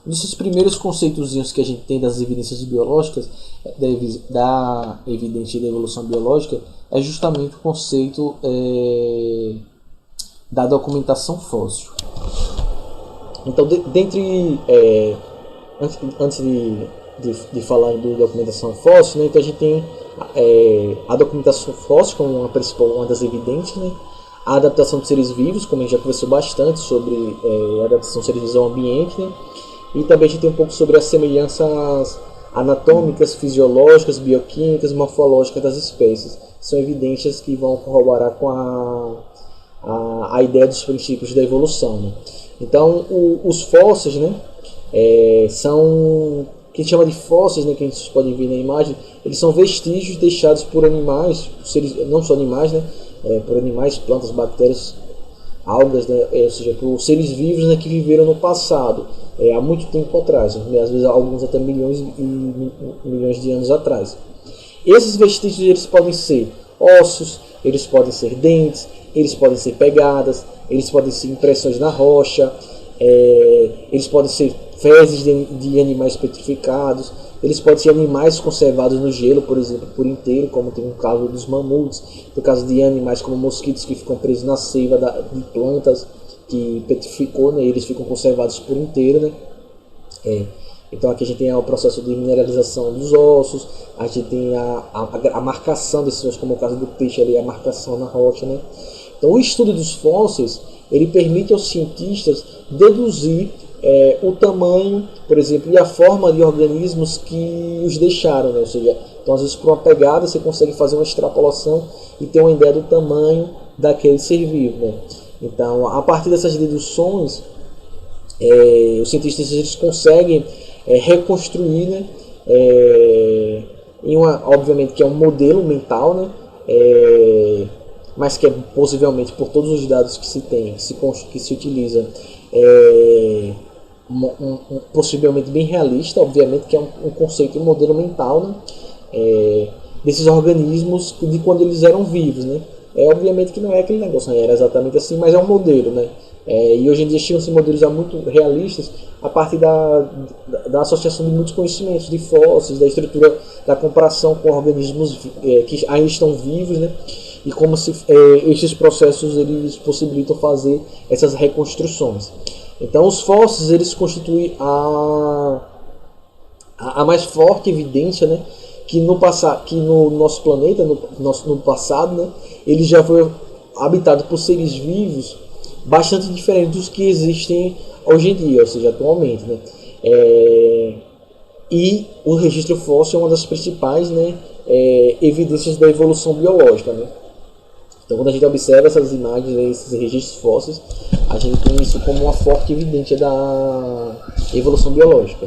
Um desses primeiros conceitozinhos que a gente tem das evidências biológicas, da evidência da evolução biológica, é justamente o conceito da documentação fóssil. Então, antes de falar do documentação fóssil, né, então a gente tem a documentação fóssil como uma das evidências, né, a adaptação de seres vivos, como a gente já conversou bastante sobre a adaptação de seres vivos ao ambiente, né, e também a gente tem um pouco sobre as semelhanças anatômicas, fisiológicas, bioquímicas, morfológicas das espécies. São evidências que vão corroborar com a ideia dos princípios da evolução, né. Então, os fósseis, né, são que a gente chama de fósseis, né, que a gente pode ver na imagem. Eles são vestígios deixados por animais, não só animais, né, por animais, plantas, bactérias, algas, né, ou seja, por seres vivos, né, que viveram no passado, há muito tempo atrás, né, às vezes alguns até milhões e milhões de anos atrás. Esses vestígios eles podem ser ossos, eles podem ser dentes, eles podem ser pegadas, eles podem ser impressões na rocha, eles podem ser fezes de animais petrificados, eles podem ser animais conservados no gelo, por exemplo, por inteiro, como tem no caso dos mamutes, no caso de animais como mosquitos que ficam presos na seiva de plantas que petrificou, né, eles ficam conservados por inteiro, né. Então aqui a gente tem o processo de mineralização dos ossos, a gente tem a marcação desses ossos, como o caso do peixe ali, a marcação na rocha, né. Então o estudo dos fósseis, ele permite aos cientistas deduzir o tamanho, por exemplo, e a forma de organismos que os deixaram, né? Ou seja, então às vezes por uma pegada você consegue fazer uma extrapolação e ter uma ideia do tamanho daquele ser vivo, né? Então, a partir dessas deduções, os cientistas eles conseguem reconstruir, né? Obviamente que é um modelo mental, né? Mas que é possivelmente, por todos os dados que se tem, que se utiliza, possivelmente bem realista, obviamente que é um conceito, um modelo mental, né, desses organismos de quando eles eram vivos, né. Obviamente que não é aquele negócio, né, era exatamente assim, mas é um modelo, né. E hoje em dia chegam-se modelos já muito realistas a partir da associação de muitos conhecimentos, de fósseis, da estrutura, da comparação com organismos que ainda estão vivos, né, e como esses processos eles possibilitam fazer essas reconstruções. Então os fósseis eles constituem a mais forte evidência, né, que no nosso planeta, no passado, né, ele já foi habitado por seres vivos bastante diferentes dos que existem hoje em dia, ou seja, atualmente, né. E o registro fóssil é uma das principais, né, evidências da evolução biológica, né. Então, quando a gente observa essas imagens, esses registros fósseis, a gente tem isso como uma forte evidência da evolução biológica.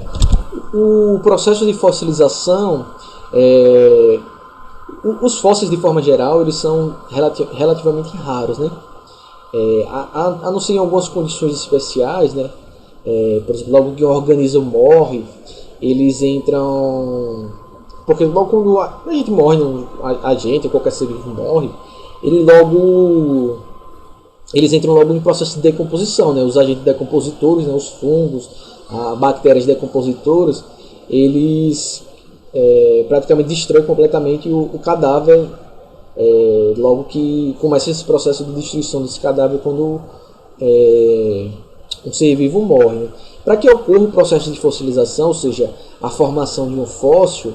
O processo de fossilização, os fósseis de forma geral, eles são relativamente raros, né? A não ser em algumas condições especiais, né? Por exemplo, logo que um organismo morre, eles entram... Porque logo quando a gente morre, a gente ou qualquer ser vivo morre, eles entram logo em processo de decomposição, né? Os agentes decompositores, né? Os fungos, bactérias decompositoras, eles praticamente destroem completamente o cadáver, logo que começa esse processo de destruição desse cadáver quando um ser vivo morre, né? Para que ocorra o processo de fossilização, ou seja, a formação de um fóssil,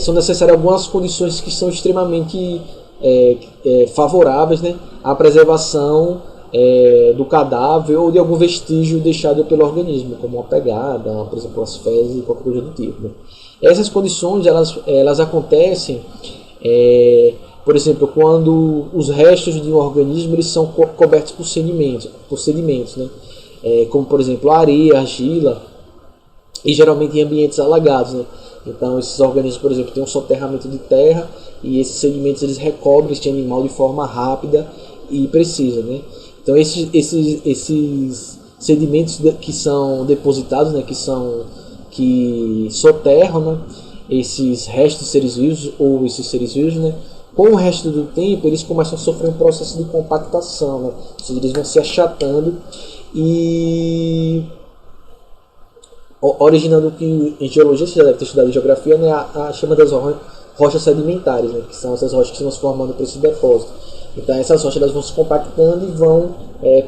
são necessárias algumas condições que são extremamente favoráveis, né, à preservação do cadáver ou de algum vestígio deixado pelo organismo, como uma pegada, por exemplo, as fezes e qualquer coisa do tipo, né. Essas condições elas acontecem, por exemplo, quando os restos de um organismo eles são cobertos por sedimentos, né, como por exemplo a areia, a argila, e geralmente em ambientes alagados, né. Então esses organismos, por exemplo, têm um soterramento de terra e esses sedimentos eles recobrem este animal de forma rápida e precisa, né? Então esses sedimentos que são depositados, né, que soterram, né, esses restos de seres vivos ou esses seres vivos, né, com o resto do tempo eles começam a sofrer um processo de compactação, né? Ou seja, eles vão se achatando e originando o que em geologia você já deve ter estudado em geografia, né, a chama das rochas sedimentares, né, que são essas rochas que vão se formando por esse depósito. Então essas rochas elas vão se compactando e vão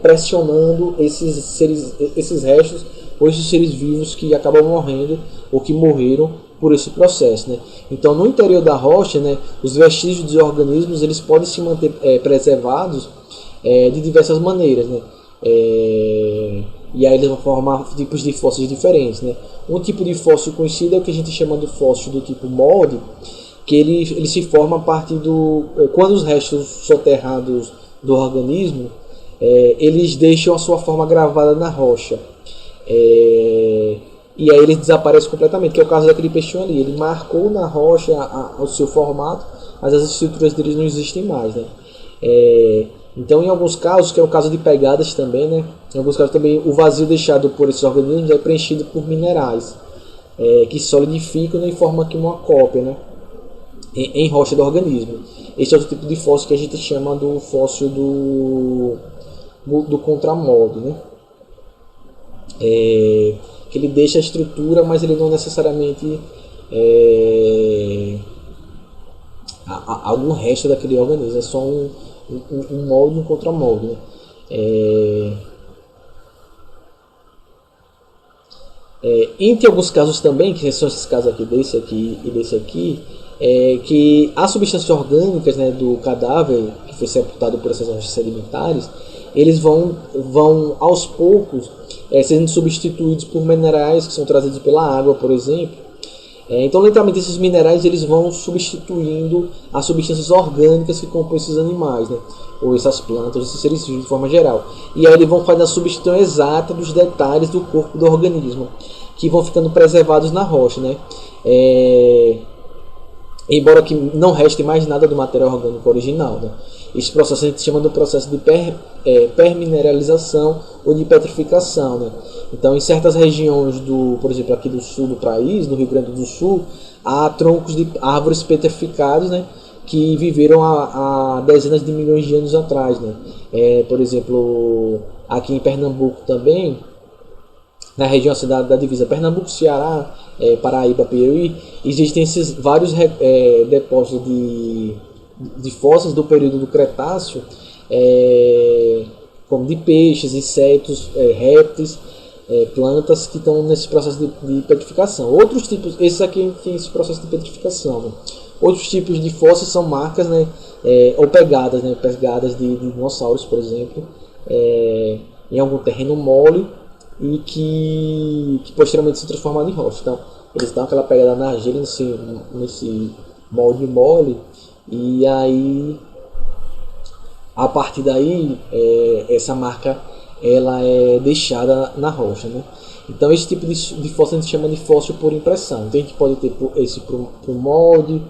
pressionando esses restos ou esses seres vivos que acabam morrendo ou que morreram por esse processo, né? Então no interior da rocha, né, os vestígios de organismos eles podem se manter preservados de diversas maneiras, né? E aí eles vão formar tipos de fósseis diferentes, né? Um tipo de fóssil conhecido é o que a gente chama de fóssil do tipo molde, que ele se forma a partir do... Quando os restos soterrados do organismo, eles deixam a sua forma gravada na rocha. E aí eles desaparecem completamente, que é o caso daquele peixinho ali. Ele marcou na rocha o seu formato, mas as estruturas deles não existem mais, né? Então, em alguns casos, que é o caso de pegadas também, né? Em alguns casos também o vazio deixado por esses organismos é preenchido por minerais que solidificam e formam aqui uma cópia, né? Em rocha do organismo. Este é o tipo de fóssil que a gente chama do fóssil do contramolde, né? Que ele deixa a estrutura, mas ele não necessariamente algum resto daquele organismo, é só um molde e um contramolde, né? Entre alguns casos também, que são esses casos aqui, desse aqui e desse aqui, que as substâncias orgânicas, né, do cadáver que foi sepultado por essas rochas sedimentares, eles vão aos poucos sendo substituídos por minerais que são trazidos pela água, por exemplo. Então lentamente esses minerais eles vão substituindo as substâncias orgânicas que compõem esses animais, né? Ou essas plantas, esses seres vivos de forma geral. E aí eles vão fazer a substituição exata dos detalhes do corpo do organismo, que vão ficando preservados na rocha, né? Embora que não reste mais nada do material orgânico original, né? Esse processo a gente chama do processo de permineralização ou de petrificação, né? Então, em certas regiões por exemplo, aqui do sul do país, no Rio Grande do Sul, há troncos de árvores petrificados, né, que viveram há dezenas de milhões de anos atrás, né? Por exemplo, aqui em Pernambuco também, na região da divisa Pernambuco, Ceará, Paraíba, Piauí, existem esses vários depósitos de fósseis do período do Cretáceo, como de peixes, insetos, répteis, plantas que estão nesse processo de petrificação. Outros tipos, esses aqui tem esse processo de petrificação, né? Outros tipos de fósseis são marcas, né, ou pegadas, né, pegadas de dinossauros, por exemplo, em algum terreno mole e que posteriormente se transformaram em rocha. Então, eles dão aquela pegada na argila nesse molde mole, e aí a partir daí essa marca ela é deixada na rocha, né? Então esse tipo de fóssil a gente chama de fóssil por impressão. Então a gente pode ter esse pro molde,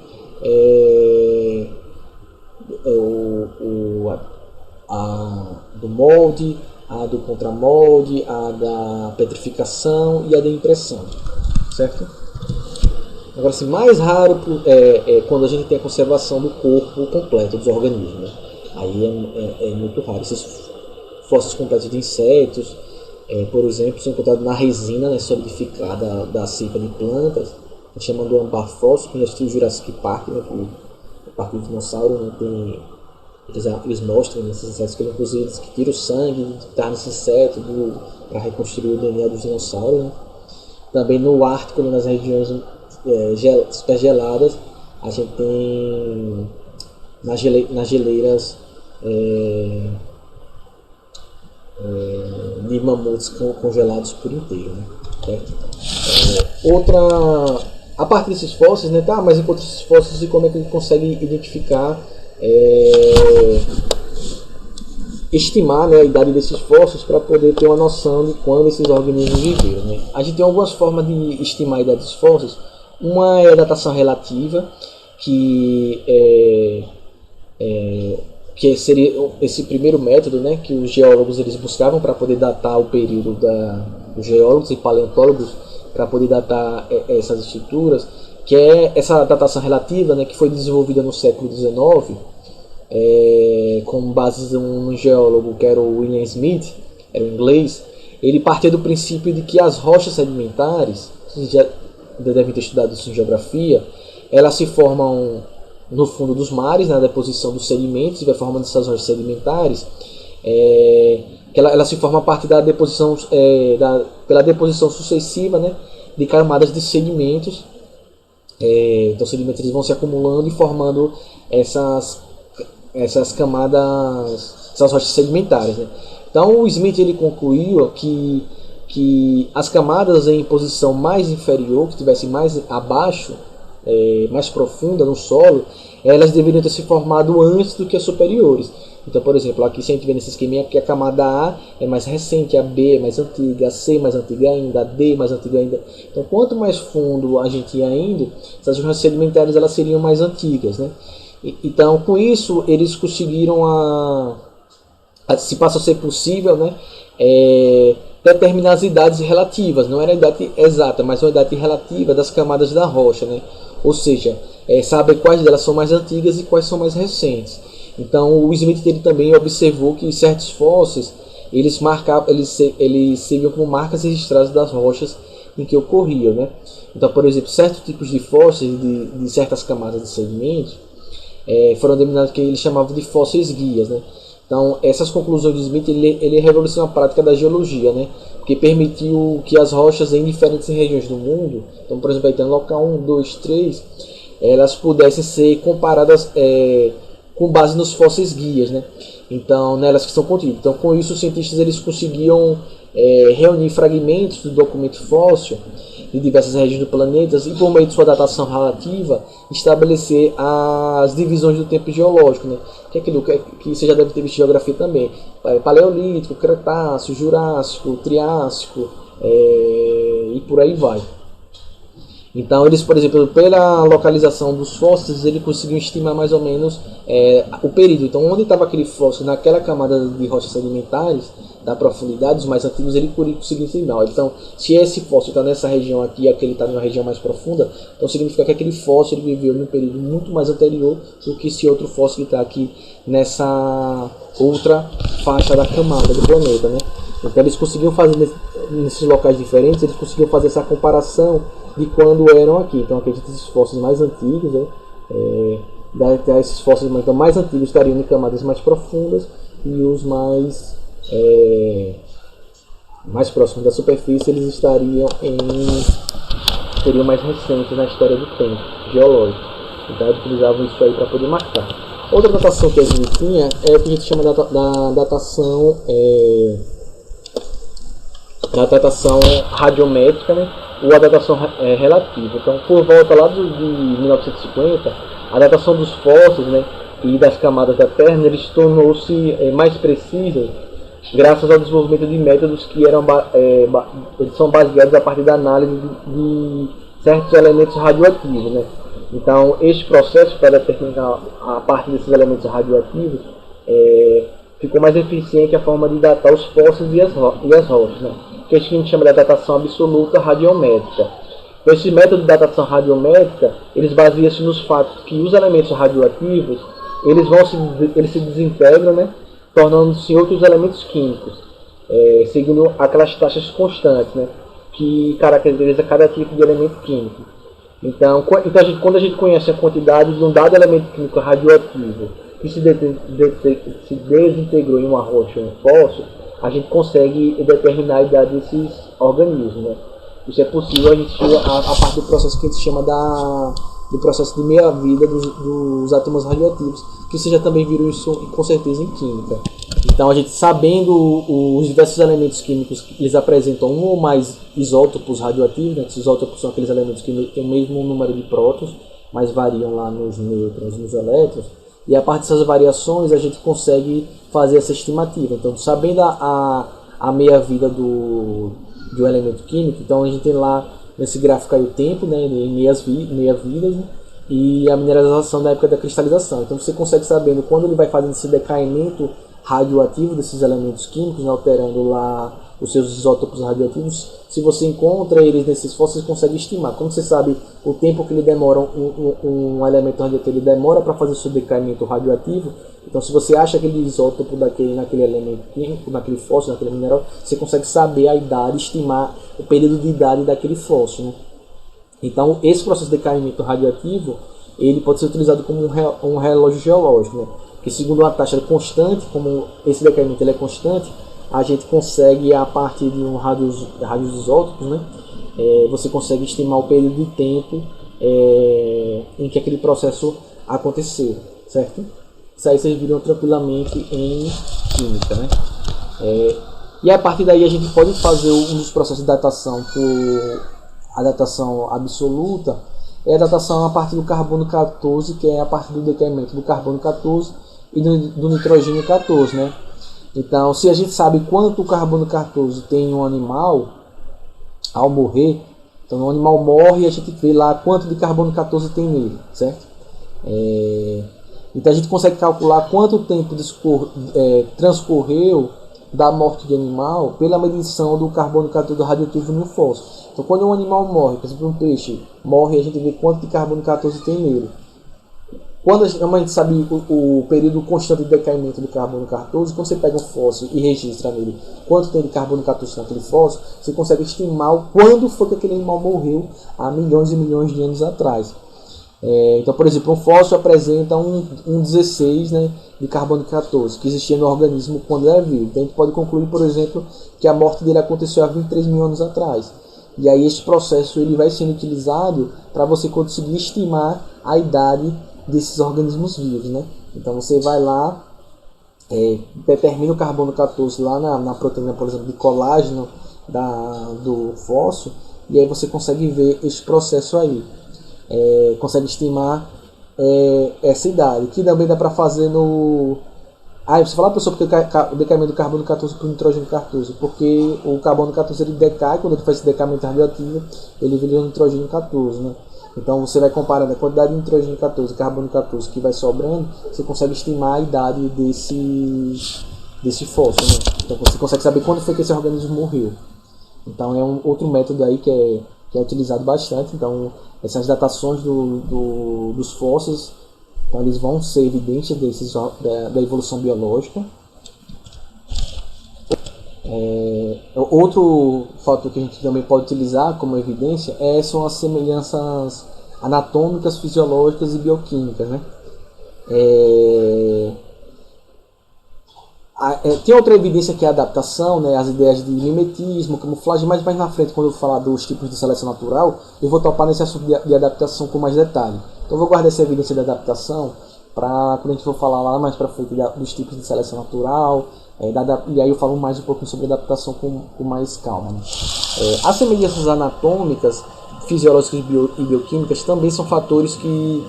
do molde, a do contramolde, a da petrificação e a da impressão, certo? Agora, assim, mais raro quando a gente tem a conservação do corpo completo dos organismos, né? Aí é muito raro. Esses fósseis completos de insetos, por exemplo, são encontrados na resina, né, solidificada da cepa de plantas, chamando do âmbar fóssil, que já assistiu o Jurassic Park, né, o Parque do Dinossauro, né, eles mostram nesses insetos que inclusive que tiram o sangue que está nesse inseto para reconstruir o DNA dos dinossauros, né. Também no Ártico, né, nas regiões super geladas, a gente tem nas geleiras de mamutes congelados por inteiro, né? A parte desses fósseis, né? Tá, mas enquanto esses fósseis, e como é que ele consegue identificar, estimar, né, a idade desses fósseis para poder ter uma noção de quando esses organismos viveram, né? A gente tem algumas formas de estimar a idade dos fósseis. Uma é a datação relativa, que seria esse primeiro método, né, que os geólogos eles buscavam para poder datar o período dos geólogos e paleontólogos para poder datar essas estruturas, que é essa datação relativa, né, que foi desenvolvida no século XIX, com base num geólogo que era o William Smith, era um inglês. ele partia do princípio de que as rochas sedimentares, vocês já devem ter estudado isso em geografia, elas se formam no fundo dos mares, na deposição dos sedimentos, e vai formando essas rochas sedimentares, que ela se forma a partir da deposição, pela deposição sucessiva, né, de camadas de sedimentos. Então os sedimentos eles vão se acumulando e formando essas camadas, essas rochas sedimentares, né? Então o Smith ele concluiu que as camadas em posição mais inferior, que estivessem mais abaixo, mais profunda no solo, elas deveriam ter se formado antes do que as superiores. Então, por exemplo, aqui se a gente vê nesse esqueminha que a camada A é mais recente, a B é mais antiga, a C mais antiga ainda, a D mais antiga ainda. Então, quanto mais fundo a gente ia indo, essas rochas sedimentares elas seriam mais antigas, né? Então, com isso, eles conseguiram se passa a ser possível, né, determinar as idades relativas, não era a idade exata, mas uma idade relativa das camadas da rocha, né? Ou seja, saber quais delas são mais antigas e quais são mais recentes. Então o Smith ele também observou que certos fósseis eles serviam como marcas registradas das rochas em que ocorriam, né? Então, por exemplo, certos tipos de fósseis de certas camadas de sedimentos foram denominados que ele chamava de fósseis guias, né? Então essas conclusões de Smith ele revolucionou a prática da geologia, né? Porque permitiu que as rochas em diferentes regiões do mundo, então por exemplo, aí tem local 1, 2, 3, elas pudessem ser comparadas com base nos fósseis guias, né? Então, nelas que são contidas. Então, com isso, os cientistas eles conseguiam reunir fragmentos do documento fóssil de diversas regiões do planeta e, por meio de sua datação relativa, estabelecer as divisões do tempo geológico, né? Que é aquilo que você já deve ter visto em geografia também: Paleolítico, Cretáceo, Jurássico, Triássico, e por aí vai. Então, eles, por exemplo, pela localização dos fósseis, ele conseguiu estimar mais ou menos o período. Então, onde estava aquele fóssil naquela camada de rochas sedimentares, da profundidade, os mais antigos, ele conseguiu estimar. Então, se esse fóssil está nessa região aqui e aquele está numa região mais profunda, então significa que aquele fóssil ele viveu num período muito mais anterior do que esse outro fóssil que está aqui nessa outra faixa da camada do planeta, né? Então, eles conseguiam fazer nesses locais diferentes, eles conseguiam fazer essa comparação de quando eram aqui. Então, aqui a gente tem esses fósseis mais antigos, né? Esses fósseis então, mais antigos estariam em camadas mais profundas e os mais próximos da superfície eles seriam mais recentes na história do tempo geológico. Então, eles utilizavam isso aí para poder marcar. Outra datação que a gente tinha é o que a gente chama da datação radiométrica, né? Ou a datação relativa. Então, por volta lá de 1950, a datação dos fósseis, né, e das camadas da Terra, ele tornou-se mais precisa graças ao desenvolvimento de métodos que eles são baseados a partir da análise de certos elementos radioativos, né? Então, este processo para determinar a partir desses elementos radioativos ficou mais eficiente a forma de datar os fósseis e as rochas, né? Que a gente chama de datação absoluta radiométrica. Então, esse método de datação radiométrica, eles baseiam-se nos fatos que os elementos radioativos, eles se desintegram, né, tornando-se outros elementos químicos, seguindo aquelas taxas constantes, né, que caracteriza cada tipo de elemento químico. Então quando a gente conhece a quantidade de um dado elemento químico radioativo que se desintegrou em uma rocha ou um fóssil, a gente consegue determinar a idade desses organismos, né? Isso é possível a gente a parte do processo que a gente chama do processo de meia-vida dos átomos radioativos, que vocês já também viram isso com certeza em química. Então, a gente sabendo os diversos elementos químicos que eles apresentam um ou mais isótopos radioativos, né? Esses isótopos são aqueles elementos que têm o mesmo número de prótons, mas variam lá nos nêutrons e nos elétrons. E a partir dessas variações a gente consegue fazer essa estimativa. Então, sabendo a meia-vida do elemento químico, então a gente tem lá nesse gráfico aí o tempo, né, em meia-vidas, né, e a mineralização na época da cristalização. Então você consegue sabendo quando ele vai fazendo esse decaimento radioativo desses elementos químicos, né, alterando lá os seus isótopos radioativos. Se você encontra eles nesses fósseis, você consegue estimar. Como você sabe o tempo que ele demora, um elemento radioativo ele demora para fazer o seu decaimento radioativo, então se você acha aquele isótopo naquele elemento químico, naquele fóssil, naquele mineral, você consegue saber a idade, estimar o período de idade daquele fóssil, né? Então esse processo de decaimento radioativo ele pode ser utilizado como um relógio geológico, né? Porque segundo uma taxa constante, como esse decaimento ele é constante, a gente consegue, a partir de radios isótopos, né, você consegue estimar o período de tempo em que aquele processo aconteceu, certo? Isso aí vocês viram tranquilamente em química, né? E a partir daí a gente pode fazer um dos processos de datação por a datação absoluta, é a datação a partir do carbono 14, que é a partir do decaimento do carbono 14 e do nitrogênio 14, né? Então, se a gente sabe quanto o carbono 14 tem em um animal ao morrer, então o animal morre e a gente vê lá quanto de carbono 14 tem nele, certo? Então a gente consegue calcular quanto tempo transcorreu da morte de animal pela medição do carbono 14 radioativo no fósforo. Então quando um animal morre, por exemplo um peixe morre, a gente vê quanto de carbono 14 tem nele. Quando a gente sabe o período constante de decaimento do carbono 14, quando você pega um fóssil e registra nele quanto tem de carbono 14 naquele fóssil, você consegue estimar quando foi que aquele animal morreu há milhões e milhões de anos atrás. Então, por exemplo, um fóssil apresenta um 16, né, de carbono 14, que existia no organismo quando era vivo. Então a gente pode concluir, por exemplo, que a morte dele aconteceu há 23 mil anos atrás. E aí esse processo ele vai sendo utilizado para você conseguir estimar a idade desses organismos vivos, né? Então você vai lá, determina o carbono 14 lá na proteína, por exemplo, de colágeno do fóssil, e aí você consegue ver esse processo aí, consegue estimar essa idade, que também dá para fazer no... você fala, pessoal, porque o decaimento do carbono 14 para o nitrogênio 14, porque o carbono 14 ele decai, quando ele faz esse decaimento radioativo, ele vira o nitrogênio 14, né? Então você vai comparando a quantidade de nitrogênio 14 e carbono 14 que vai sobrando, você consegue estimar a idade desse fóssil, né? Então você consegue saber quando foi que esse organismo morreu. Então é um outro método aí que é utilizado bastante. Então essas datações dos fósseis, então eles vão ser evidências da evolução biológica. Outro fator que a gente também pode utilizar como evidência são as semelhanças anatômicas, fisiológicas e bioquímicas, né? Tem outra evidência que é a adaptação, né? As ideias de mimetismo, camuflagem, mas mais na frente, quando eu falar dos tipos de seleção natural, eu vou topar nesse assunto de adaptação com mais detalhe. Então eu vou guardar essa evidência de adaptação para quando a gente for falar lá mais para frente dos tipos de seleção natural, e aí eu falo mais um pouquinho sobre adaptação com mais calma, né? As semelhanças anatômicas, fisiológicas e bioquímicas também são fatores que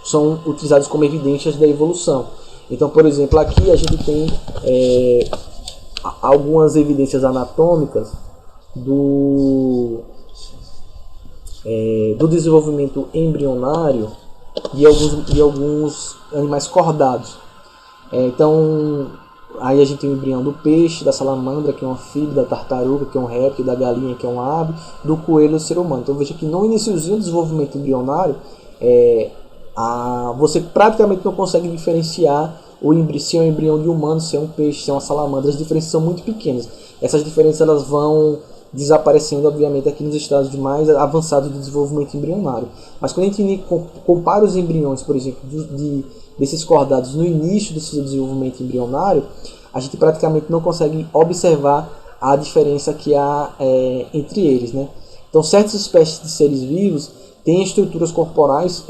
são utilizados como evidências da evolução. Então, por exemplo, aqui a gente tem algumas evidências anatômicas do desenvolvimento embrionário de alguns animais cordados. Então, aí a gente tem o embrião do peixe, da salamandra, que é um anfíbio, da tartaruga, que é um réptil, da galinha, que é um ave, do coelho, do ser humano. Então veja que no iniciozinho do desenvolvimento embrionário, você praticamente não consegue diferenciar se é um embrião de humano, se é um peixe, se é uma salamandra. As diferenças são muito pequenas. Essas diferenças elas vão desaparecendo, obviamente, aqui nos estágios mais avançados do desenvolvimento embrionário. Mas quando a gente compara os embriões, por exemplo, desses cordados no início do seu desenvolvimento embrionário, a gente praticamente não consegue observar a diferença que há entre eles, né? Então, certas espécies de seres vivos têm estruturas corporais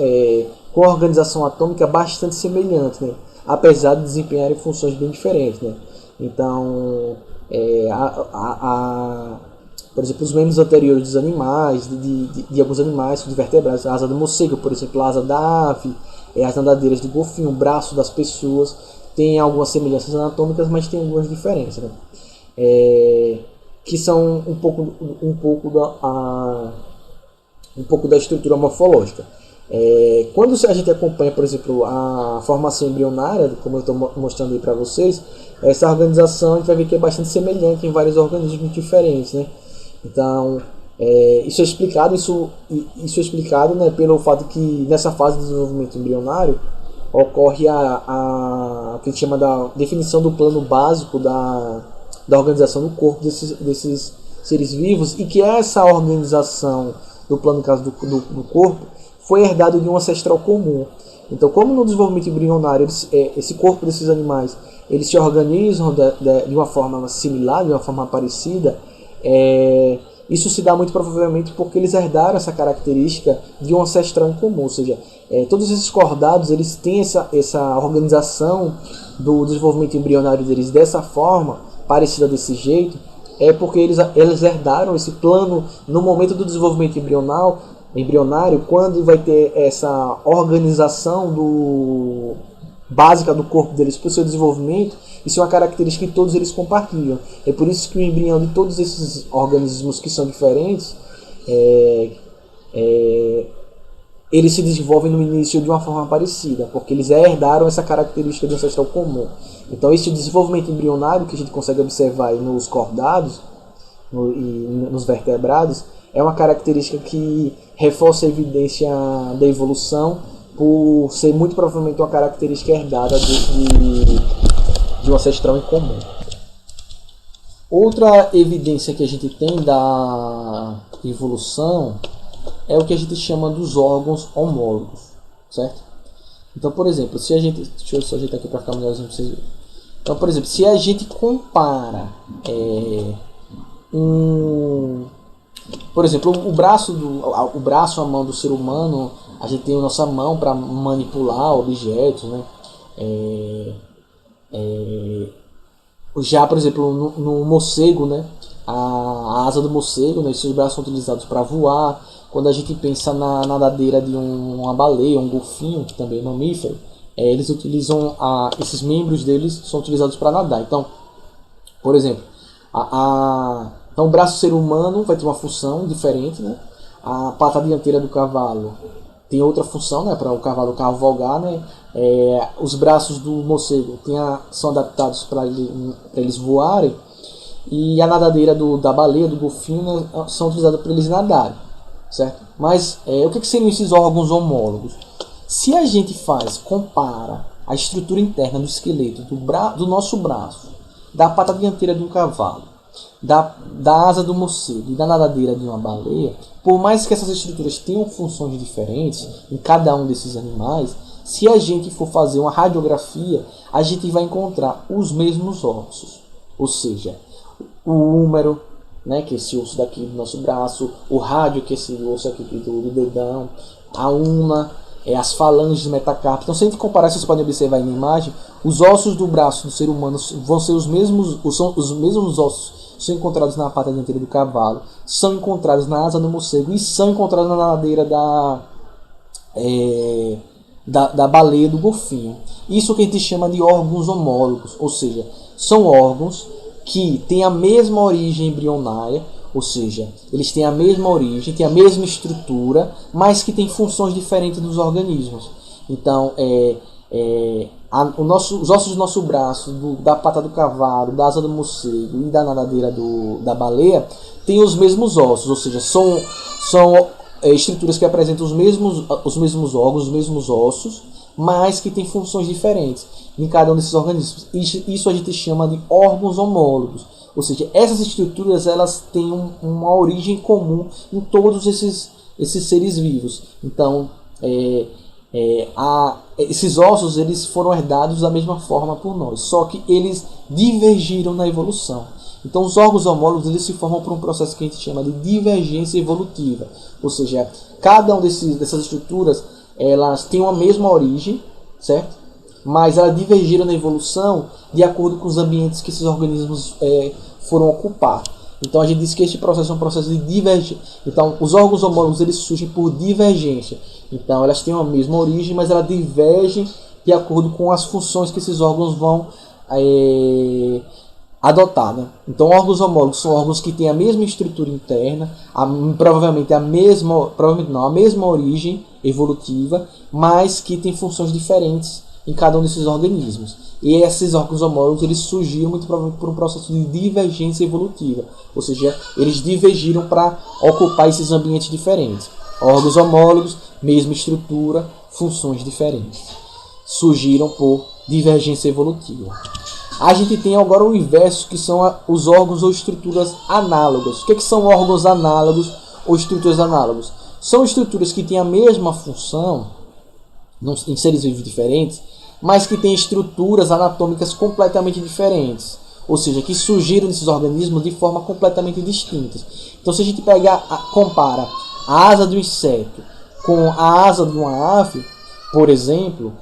com organização atômica bastante semelhante, né? Apesar de desempenharem funções bem diferentes, né? Então, por exemplo, os membros anteriores dos animais, de alguns animais, de vertebrados, a asa do morcego, por exemplo, a asa da ave, as nadadeiras do golfinho, o braço das pessoas, tem algumas semelhanças anatômicas, mas tem algumas diferenças, né? Que são um pouco da estrutura morfológica. Quando a gente acompanha, por exemplo, a formação embrionária, como eu estou mostrando aí para vocês, essa organização a gente vai ver que é bastante semelhante em vários organismos diferentes, né? Então, isso é explicado, né, pelo fato que nessa fase de desenvolvimento embrionário ocorre o que a gente chama da definição do plano básico da organização do corpo desses seres vivos, e que essa organização do plano, no caso do corpo, foi herdado de um ancestral comum. Então, como no desenvolvimento embrionário esse corpo desses animais eles se organizam de uma forma similar, de uma forma parecida, isso se dá muito provavelmente porque eles herdaram essa característica de um ancestral em comum, ou seja, todos esses cordados eles têm essa organização do desenvolvimento embrionário deles dessa forma, parecida desse jeito, porque eles herdaram esse plano no momento do desenvolvimento embrionário, quando vai ter essa organização básica do corpo deles para o seu desenvolvimento. Isso é uma característica que todos eles compartilham. É por isso que o embrião de todos esses organismos que são diferentes, eles se desenvolvem no início de uma forma parecida, porque eles herdaram essa característica do ancestral comum. Então esse desenvolvimento embrionário que a gente consegue observar nos cordados e nos vertebrados é uma característica que reforça a evidência da evolução, por ser muito provavelmente uma característica herdada de um ancestral em comum. Outra evidência que a gente tem da evolução é o que a gente chama dos órgãos homólogos, certo? Então, por exemplo, se a gente... Deixa eu só ajeitar aqui para ficar melhorzinho para vocês verem. Então, por exemplo, se a gente compara por exemplo, o braço, a mão do ser humano, a gente tem a nossa mão para manipular objetos, né? Já, por exemplo, no morcego, né? A asa do morcego, né? Esses braços são utilizados para voar. Quando a gente pensa na nadadeira de uma baleia, um golfinho, que também é mamífero, eles utilizam esses membros deles são utilizados para nadar. Então, por exemplo, então, o braço do ser humano vai ter uma função diferente, né? A pata dianteira do cavalo tem outra função, né? Para o cavalo cavalgar, né? Os braços do morcego são adaptados para eles voarem, e a nadadeira da baleia, do golfinho, né? São utilizadas para eles nadarem, certo? Mas o que seriam esses órgãos homólogos? Se a gente compara a estrutura interna do esqueleto do nosso braço, da pata dianteira de um cavalo, da asa do morcego e da nadadeira de uma baleia, por mais que essas estruturas tenham funções diferentes em cada um desses animais, se a gente for fazer uma radiografia, a gente vai encontrar os mesmos ossos. Ou seja, o húmero, né, que é esse osso daqui do nosso braço, o rádio, que é esse osso aqui do dedão, a una, as falanges metacarpais. Então, se a gente comparar, vocês podem observar aí na imagem, os ossos do braço do ser humano vão ser os mesmos ossos são encontrados na pata dianteira do cavalo, são encontrados na asa do morcego e são encontrados na nadadeira da baleia, do golfinho. Isso que a gente chama de órgãos homólogos, ou seja, são órgãos que têm a mesma origem embrionária, ou seja, eles têm a mesma origem, têm a mesma estrutura, mas que têm funções diferentes dos organismos. Então, os ossos do nosso braço, da pata do cavalo, da asa do morcego e da nadadeira da baleia têm os mesmos ossos, ou seja, são estruturas que apresentam os mesmos órgãos, os mesmos ossos, mas que têm funções diferentes em cada um desses organismos. Isso a gente chama de órgãos homólogos, ou seja, essas estruturas elas têm uma origem comum em todos esses seres vivos. Então, esses ossos eles foram herdados da mesma forma por nós, só que eles divergiram na evolução. Então os órgãos homólogos eles se formam por um processo que a gente chama de divergência evolutiva, ou seja, cada uma dessas estruturas elas têm uma mesma origem, certo? Mas elas divergiram na evolução de acordo com os ambientes que esses organismos foram ocupar. Então a gente diz que este processo é um processo de divergência. Então os órgãos homólogos eles surgem por divergência. Então elas têm a mesma origem, mas elas divergem de acordo com as funções que esses órgãos vão adotar, né? Então, órgãos homólogos são órgãos que têm a mesma estrutura interna, provavelmente a mesma origem evolutiva, mas que têm funções diferentes em cada um desses organismos. E esses órgãos homólogos eles surgiram muito provavelmente por um processo de divergência evolutiva, ou seja, eles divergiram para ocupar esses ambientes diferentes. Órgãos homólogos, mesma estrutura, funções diferentes. Surgiram por divergência evolutiva. A gente tem agora o inverso, que são os órgãos ou estruturas análogas. O que são órgãos análogos ou estruturas análogas? São estruturas que têm a mesma função em seres vivos diferentes, mas que têm estruturas anatômicas completamente diferentes. Ou seja, que surgiram nesses organismos de forma completamente distinta. Então, se a gente compara a asa do inseto com a asa de uma ave, por exemplo,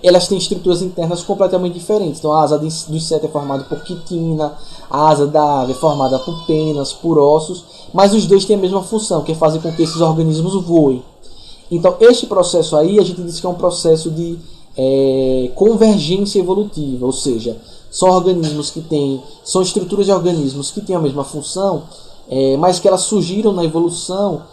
elas têm estruturas internas completamente diferentes. Então, a asa do inseto é formada por quitina, a asa da ave é formada por penas, por ossos, mas os dois têm a mesma função, que é fazer com que esses organismos voem. Então, este processo aí, a gente diz que é um processo de convergência evolutiva, ou seja, são estruturas de organismos que têm a mesma função, mas que elas surgiram na evolução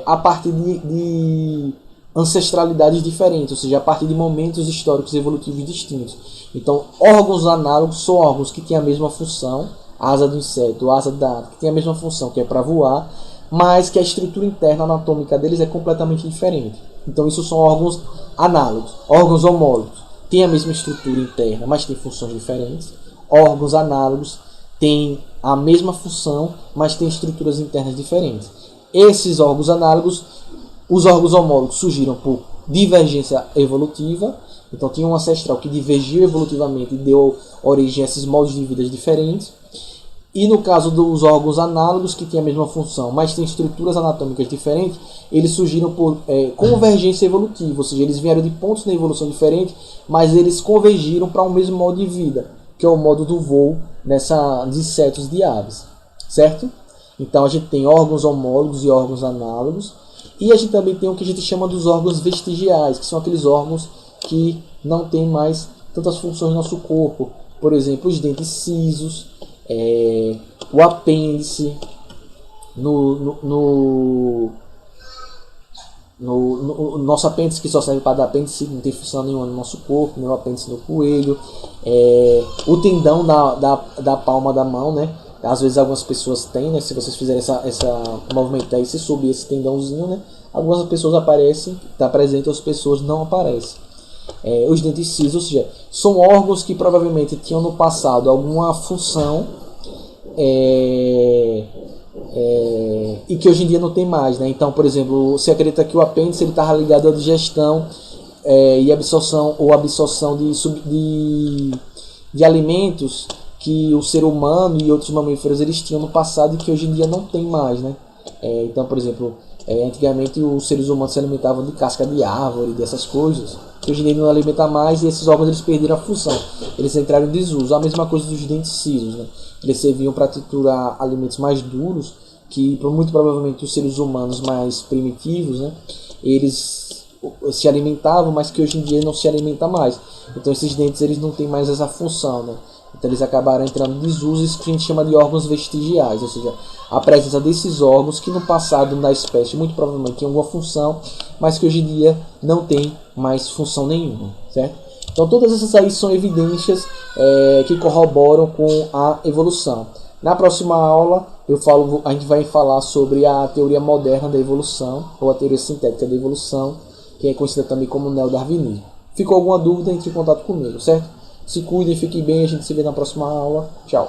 a partir de ancestralidades diferentes, ou seja, a partir de momentos históricos evolutivos distintos. Então, órgãos análogos são órgãos que têm a mesma função, a asa do inseto, a asa da ave, que tem a mesma função, que é para voar, mas que a estrutura interna anatômica deles é completamente diferente. Então, isso são órgãos análogos. Órgãos homólogos têm a mesma estrutura interna, mas têm funções diferentes. Órgãos análogos têm a mesma função, mas têm estruturas internas diferentes. Esses órgãos análogos, os órgãos homólogos surgiram por divergência evolutiva. Então, tinha um ancestral que divergiu evolutivamente e deu origem a esses modos de vida diferentes. E no caso dos órgãos análogos, que têm a mesma função, mas têm estruturas anatômicas diferentes, eles surgiram por convergência evolutiva, ou seja, eles vieram de pontos na evolução diferentes, mas eles convergiram para um mesmo modo de vida, que é o modo do voo de insetos de aves, certo? Então a gente tem órgãos homólogos e órgãos análogos, e a gente também tem o que a gente chama dos órgãos vestigiais, que são aqueles órgãos que não têm mais tantas funções no nosso corpo, por exemplo, os dentes cisos, o apêndice, no nosso apêndice, que só serve para dar apêndice, não tem função nenhuma no nosso corpo, nem o apêndice no coelho, o tendão da palma da mão, né? Às vezes algumas pessoas têm, né? Se vocês fizerem essa movimento aí, se subir esse tendãozinho, né? Algumas pessoas aparecem, está presente, outras pessoas não aparecem. Os dentes cisos, ou seja, são órgãos que provavelmente tinham no passado alguma função e que hoje em dia não tem mais, né? Então, por exemplo, se acredita que o apêndice estava ligado à digestão e absorção de alimentos que o ser humano e outros mamíferos eles tinham no passado e que hoje em dia não tem mais, né? Então, por exemplo, antigamente os seres humanos se alimentavam de casca de árvore, dessas coisas, que hoje em dia não alimenta mais, e esses órgãos eles perderam a função, eles entraram em desuso. A mesma coisa dos dentes cisos, né? Eles serviam para triturar alimentos mais duros, que muito provavelmente os seres humanos mais primitivos, né, eles se alimentavam, mas que hoje em dia não se alimenta mais. Então esses dentes eles não têm mais essa função, né? Então eles acabaram entrando em desuso, isso que a gente chama de órgãos vestigiais, ou seja, a presença desses órgãos que no passado na espécie muito provavelmente tinham alguma função, mas que hoje em dia não tem mais função nenhuma, certo? Então todas essas aí são evidências que corroboram com a evolução. Na próxima aula a gente vai falar sobre a teoria moderna da evolução, ou a teoria sintética da evolução, que é conhecida também como neodarwinismo. Ficou alguma dúvida, entre em contato comigo, certo? Se cuidem, fiquem bem, a gente se vê na próxima aula. Tchau!